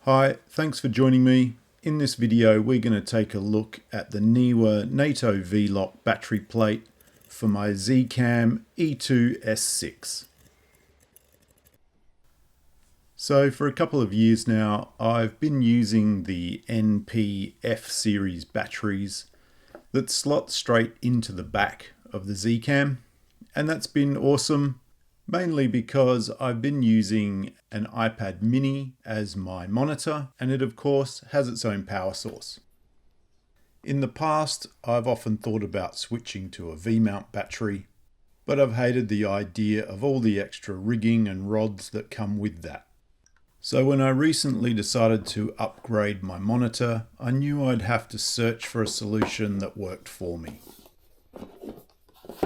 Hi, thanks for joining me. In this video we're going to take a look at the Neewer Nato V Lock battery plate for my Zcam E2S6. So for a couple of years now I've been using the NP-F series batteries that slot straight into the back of the Zcam, and that's been awesome. Mainly because I've been using an iPad mini as my monitor, and it of course has its own power source. In the past, I've often thought about switching to a V-mount battery, but I've hated the idea of all the extra rigging and rods that come with that. So when I recently decided to upgrade my monitor, I knew I'd have to search for a solution that worked for me.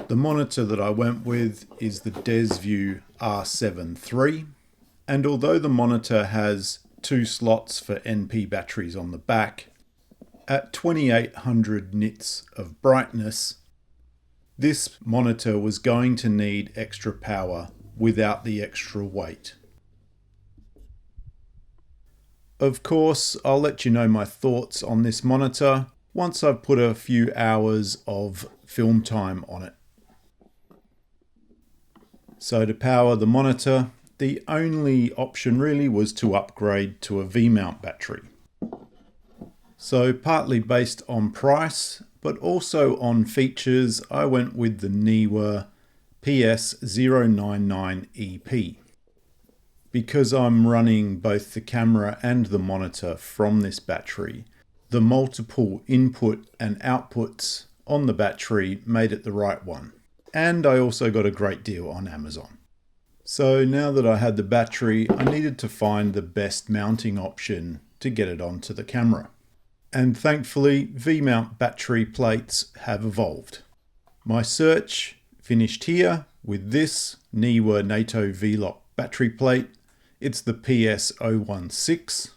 The monitor that I went with is the DesView R7 III, and although the monitor has two slots for NP batteries on the back, at 2800 nits of brightness, this monitor was going to need extra power without the extra weight. Of course, I'll let you know my thoughts on this monitor once I've put a few hours of film time on it. So to power the monitor, the only option really was to upgrade to a V-mount battery. So partly based on price, but also on features, I went with the Neewer PS099EP. Because I'm running both the camera and the monitor from this battery, the multiple input and outputs on the battery made it the right one. And I also got a great deal on Amazon. So now that I had the battery, I needed to find the best mounting option to get it onto the camera. And thankfully, V-mount battery plates have evolved. My search finished here with this Neewer Nato V Lock battery plate. It's the PS016.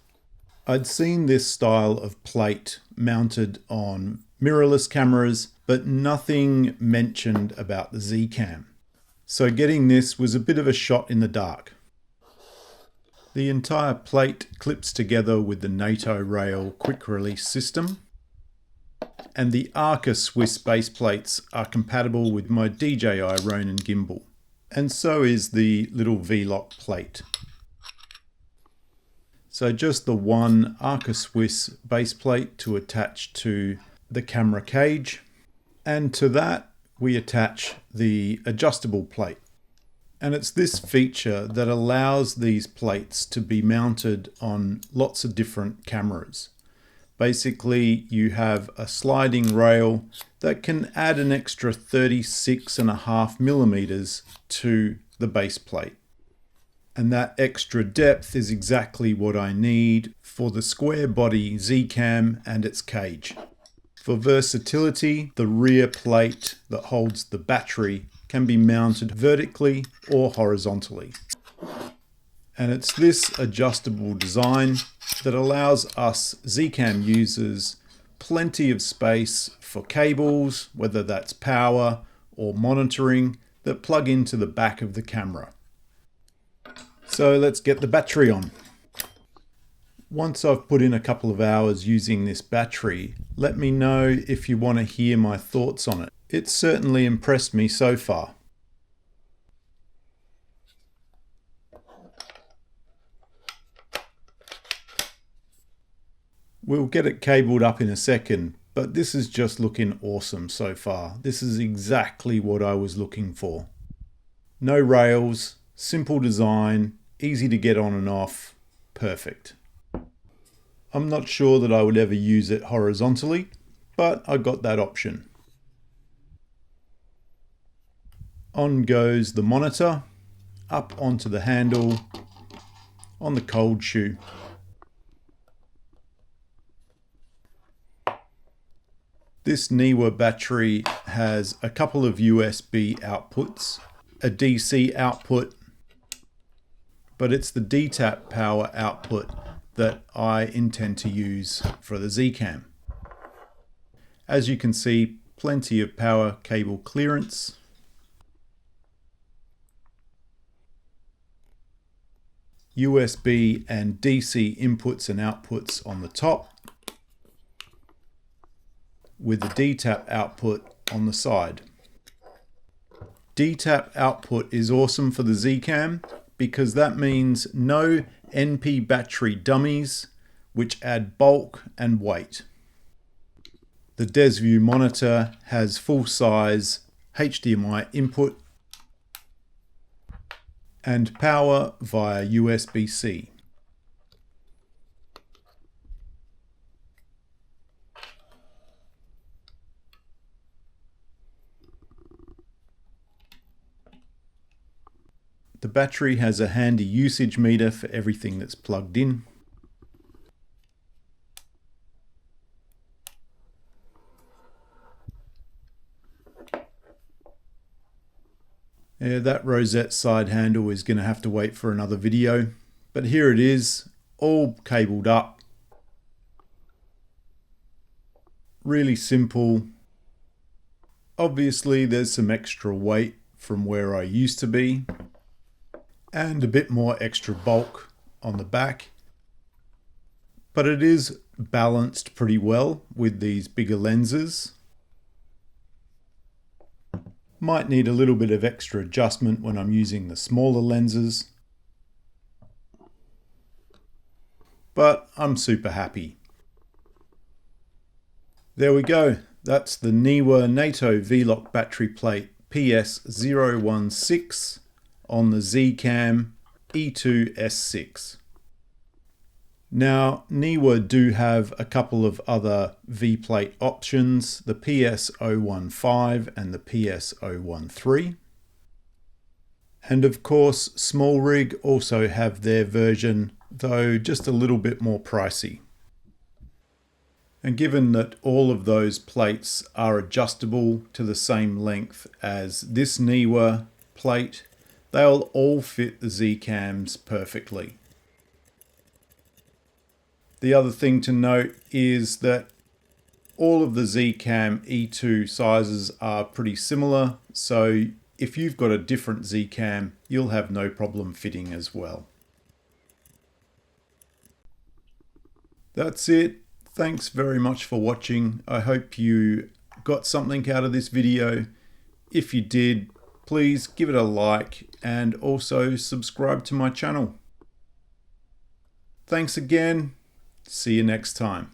I'd seen this style of plate mounted on mirrorless cameras, but nothing mentioned about the Zcam. So getting this was a bit of a shot in the dark. The entire plate clips together with the NATO rail quick release system, and the Arca Swiss base plates are compatible with my DJI Ronin gimbal, and so is the little V-Lock plate. So just the one Arca Swiss base plate to attach to the camera cage, and to that we attach the adjustable plate. And it's this feature that allows these plates to be mounted on lots of different cameras. Basically, you have a sliding rail that can add an extra 36.5 millimeters to the base plate. And that extra depth is exactly what I need for the square body Zcam and its cage. For versatility, the rear plate that holds the battery can be mounted vertically or horizontally. And it's this adjustable design that allows us Zcam users plenty of space for cables, whether that's power or monitoring, that plug into the back of the camera. So let's get the battery on. Once I've put in a couple of hours using this battery, let me know if you want to hear my thoughts on it. It's certainly impressed me so far. We'll get it cabled up in a second, but this is just looking awesome so far. This is exactly what I was looking for. No rails, simple design, easy to get on and off, perfect. I'm not sure that I would ever use it horizontally, but I got that option. On goes the monitor, up onto the handle, on the cold shoe. This Neewer battery has a couple of USB outputs, a DC output, but it's the DTAP power output that I intend to use for the Zcam. As you can see, plenty of power cable clearance. USB and DC inputs and outputs on the top, with the D-tap output on the side. D-tap output is awesome for the Z-Cam because that means no NP battery dummies, which add bulk and weight. The DesView monitor has full-size HDMI input and power via USB-C. The battery has a handy usage meter for everything that's plugged in. Yeah, that rosette side handle is going to have to wait for another video, but here it is, all cabled up. Really simple. Obviously there's some extra weight from where I used to be, and a bit more extra bulk on the back, but it is balanced pretty well with these bigger lenses. Might need a little bit of extra adjustment when I'm using the smaller lenses, but I'm super happy. There we go. That's the Neewer Nato V Lock battery plate PS016 on the Z-Cam E2S6. Now, Neewer do have a couple of other V-plate options, the PS015 and the PS013. And of course, Smallrig also have their version, though just a little bit more pricey. And given that all of those plates are adjustable to the same length as this Neewer plate, they'll all fit the Z-Cams perfectly. The other thing to note is that all of the Z-Cam E2 sizes are pretty similar, so if you've got a different Z-Cam, you'll have no problem fitting as well. That's it. Thanks very much for watching. I hope you got something out of this video. If you did, please give it a like and also subscribe to my channel. Thanks again. See you next time.